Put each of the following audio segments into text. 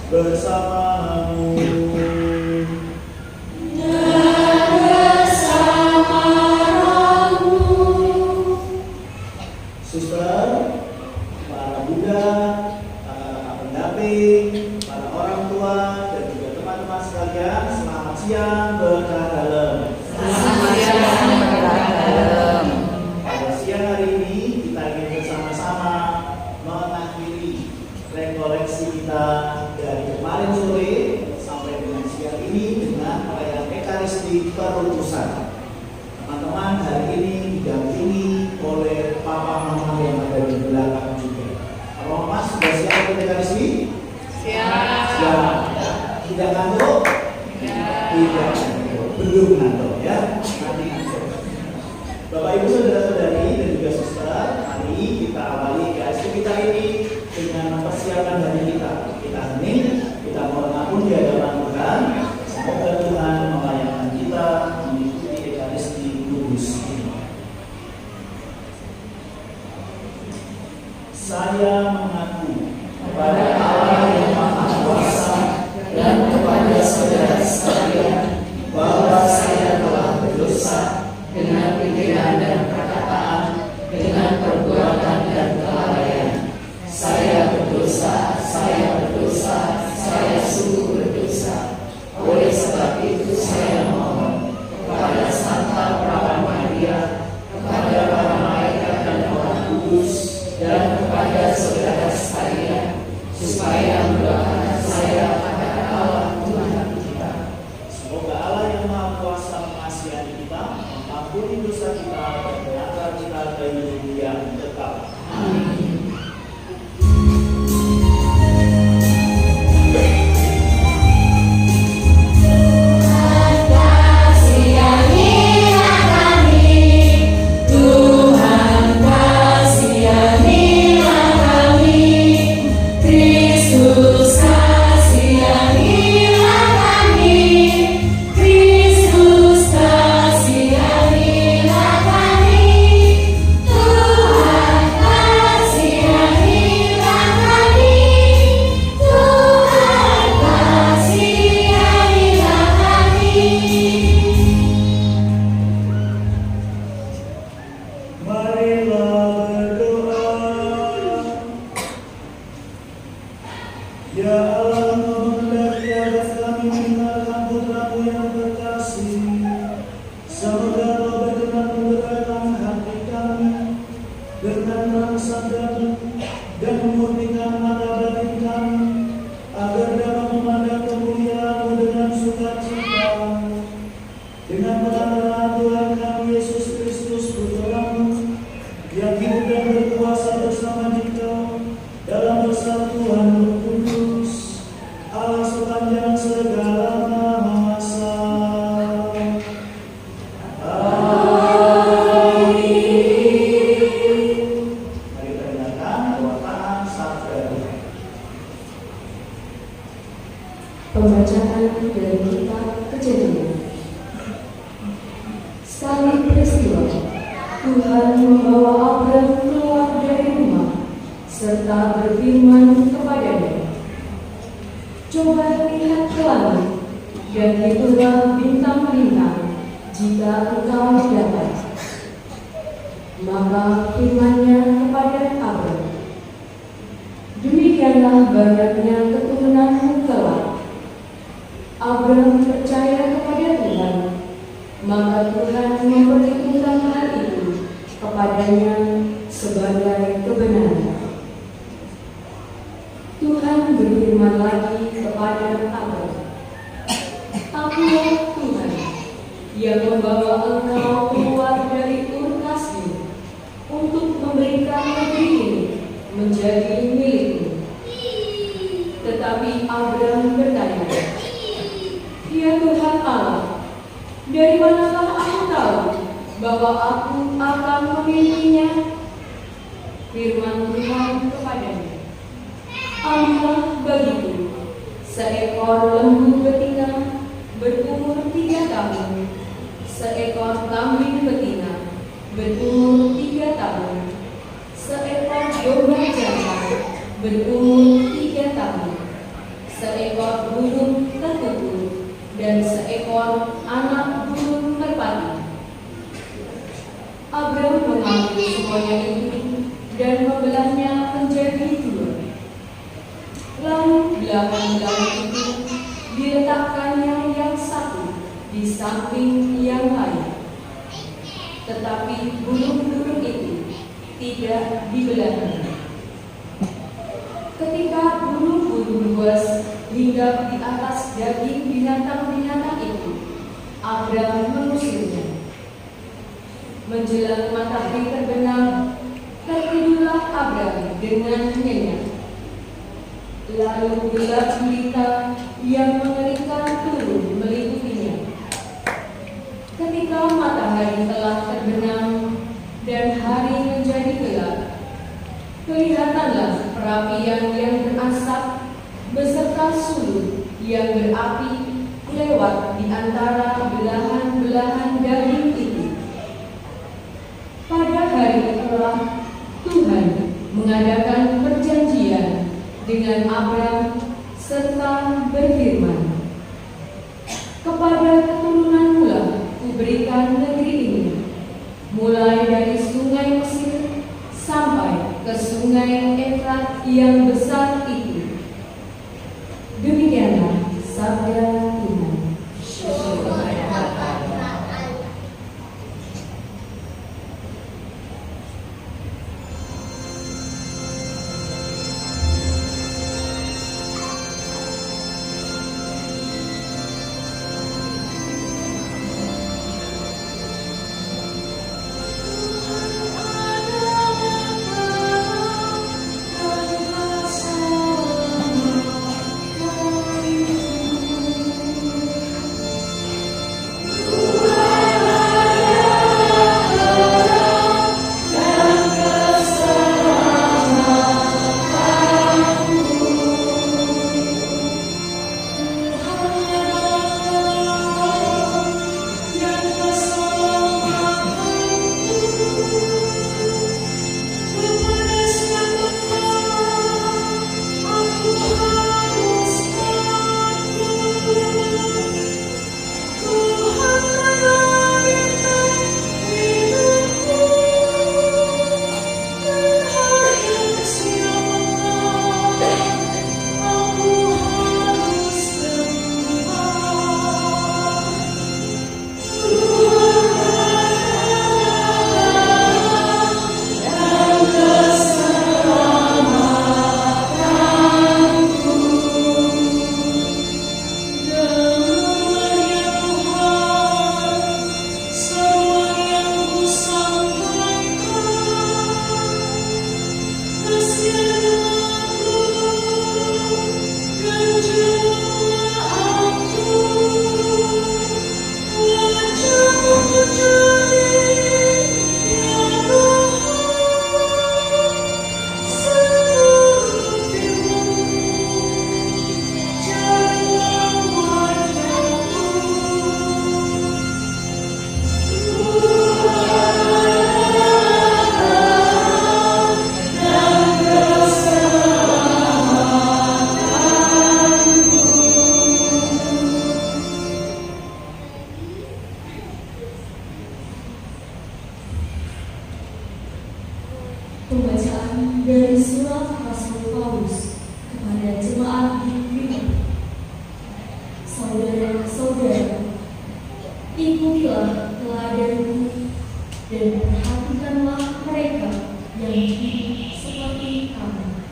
bersamamu. Suster, para Buddha, para pendamping, para orang tua, dan juga teman-teman sekalian, selamat siang berkah dalem. Selamat siang berkah dalem. Pada siang hari ini kita ingin bersama-sama mengakhiri rekoleksi kita dari kemarin sore sampai dengan siang ini dengan perayaan Ekaristi Perutusan. Teman-teman hari ini didampingi oleh papa mama yang ada di belakang juga. Papa mama sudah siap untuk Ekaristi? Siap. Siap. Tidak ngantuk? Tidak ngantuk. Belum ngantuk ya. Nanti ngantuk. Bapak Ibu saudara-saudari dan juga suster, mari kita awali Ekaristi kita ini dengan persiapan dari kita. Kita hening, kita mohon ampun di hadapan Tuhan. Semoga Tuhan melayani kita mengikuti Ekaristi Kudus ini. Saya mengaku kepada Allah yang Maha Kuasa dan kepada saudara sekalian bahwa saya telah berdosa dengan pikiran dan perkataan, dengan perbuatan dan kelalaian. Saya berdosa, saya sungguh berdosa. Oleh sebab itu saya mohon kepada Santa Perawan Maria, kepada para malaikat dan orang kudus, dan kepada saudara sekalian, supaya mendoakan saya kepada Allah Tuhan kita. Semoga Allah yang Maha Kuasa mengasihani kita, mengampuni dosa kita, dan mengantar kita ke hidup yang kekal. Amin. Pembacaan dari kitab Kejadian. Sekali peristiwa, Tuhan membawa Abram keluar dari rumah serta berfirman kepadanya, "Coba lihat ke langit dan hitunglah bintang-bintang, jika engkau dapat." Maka firman-Nya kepada Abram, "Demikianlah banyaknya keturunanmu kelak." Abram percaya kepada Tuhan, maka Tuhan memperhitungkan hal itu kepadanya sebagai kebenaran. Tuhan berfirman lagi kepada Abram, "Akulah Tuhan yang membawa engkau keluar dari Ur Kasdim untuk memberikan negeri ini menjadi milikmu." Tetapi Abram bertanya, "Ya Tuhan Allah, dari manakah aku tahu bahwa aku akan memilikinya?" Firman Tuhan kepadanya, "Ambillah bagiku seekor lembu betina berumur 3 tahun, seekor kambing betina berumur 3 tahun, seekor domba jantan berumur 3 tahun, seekor burung terkutuk, dan seekor anak burung merpati. Abram mengambil semuanya itu dan membelahnya menjadi dua. Lalu belahan-belahan itu diletakkannya yang satu di samping yang lain. Tetapi burung-burung itu tidak dibelahnya. Ketika burung-burung buas hinggap di atas daging binatang-binatang itu, Abram mengusirnya. Menjelang matahari terbenam, tertidurlah Abram dengan nyenyak. Lalu gelap gulita yang mengerikan turun melingkupinya. Ketika matahari telah terbenam dan hari menjadi gelap, kelihatanlah perapian yang berasap beserta suluh yang berapi lewat di antara belahan-belahan daging itu. Pada hari itulah Tuhan mengadakan perjanjian dengan Abram serta berfirman, "Kepada keturunanmu lah kuberikan negeri ini, mulai dari sungai Mesir sampai ke sungai Efrat yang besar itu." Demikianlah sabda Tuhan. Pembacaan dari surat Rasul Paulus kepada jemaat di Filipi. Saudara-saudara, ikutilah teladanku dan perhatikanlah mereka yang hidup seperti kami.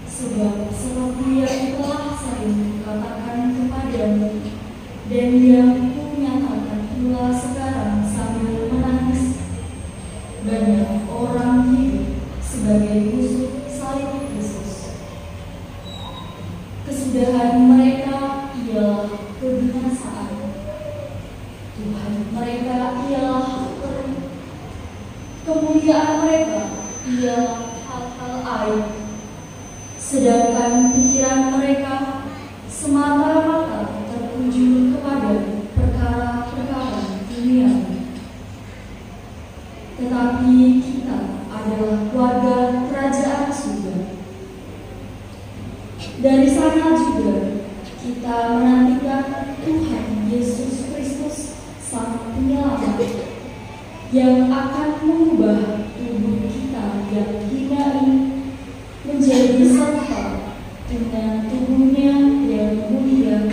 Sebab seperti yang telah saya katakan kepadamu dan yang kunyatakan pula sekarang sambil menangis, banyak orang hidup sebagai musuh salib Kristus. Kesudahan mereka ialah kebinasaan. Tuhan mereka ialah perang. Kemuliaan mereka ialah hal-hal aib. Sedangkan pikiran mereka semata-mata tertuju kepada perkara-perkara duniawi. Tetapi kita adalah warga kerajaan surga. Dari sana juga kita menantikan Tuhan Yesus Kristus Sang Penyelamat yang akan mengubah tubuh kita yang hina ini menjadi serupa dengan tubuhnya yang mulia,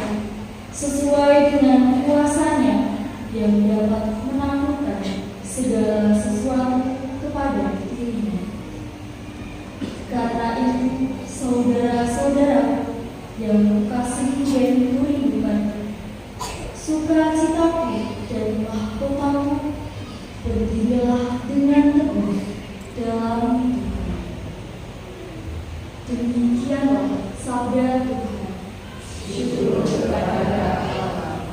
sesuai dengan kuasanya yang dapat menaklukkan segala sesuatu kepada dirinya. Karena itu, saudara-saudara yang kukasihi dan kurindukan, sukacitaku dan mahkotaku, berdirilah dengan teguh dalam Tuhan. Demikianlah sabda Tuhan. Syukur kepada Allah.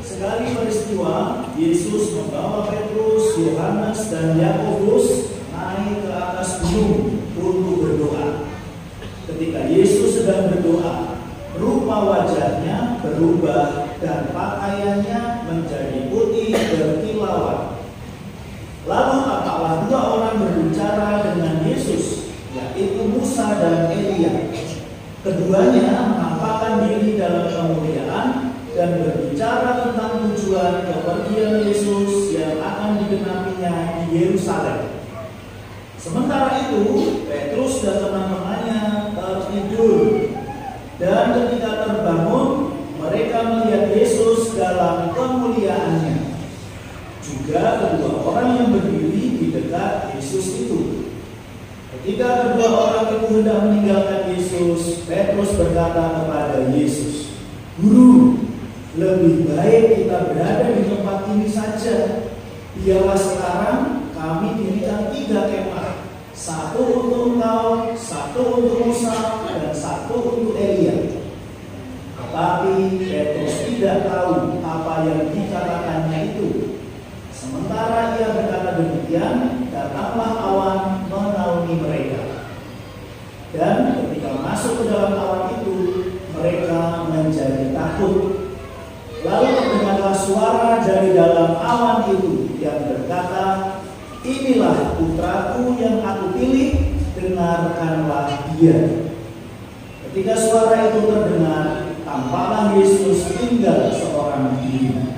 Sekali peristiwa, Yesus membawa Petrus, Yohanes, dan Yakobus naik ke atas gunung untuk berdoa. Ketika Yesus sedang berdoa, rupa wajahnya berubah dan pakaiannya menjadi putih berkilauan. Lalu tampaklah dua orang berbicara dengan Yesus, yaitu Musa dan Elia. Keduanya menampakkan diri dalam kemuliaan dan berbicara tentang tujuan kepergian Yesus yang akan digenapinya di Yerusalem. Sementara itu, Petrus dan teman-temannya tertidur, dan ketika terbangun, mereka melihat Yesus dalam kemuliaannya. Juga kedua orang yang berdiri di dekat Yesus itu. Ketika kedua orang itu hendak meninggalkan Yesus, Petrus berkata kepada Yesus, "Guru, lebih baik kita berada di tempat ini saja. Biarlah sekarang kami dirikan 3 kemah, satu untuk engkau, satu untuk Musa, dan satu untuk Elia." Tetapi Petrus tidak tahu apa yang dikatakannya itu. Sementara ia berkata demikian, datanglah awan menaungi mereka. Dan ketika masuk ke dalam awan itu, mereka menjadi takut. Lalu terdengarlah suara dari dalam awan itu yang berkata, "Inilah putraku yang aku pilih, dengarkanlah dia." Ketika suara itu terdengar, tampaklah Yesus tinggal seorang diri.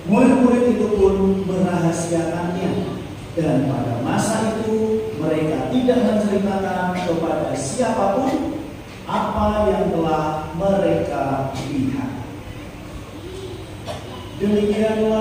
Murid-murid itu pun merahasiakannya, dan pada masa itu mereka tidak menceritakan kepada siapapun apa yang telah mereka lihat. Demikianlah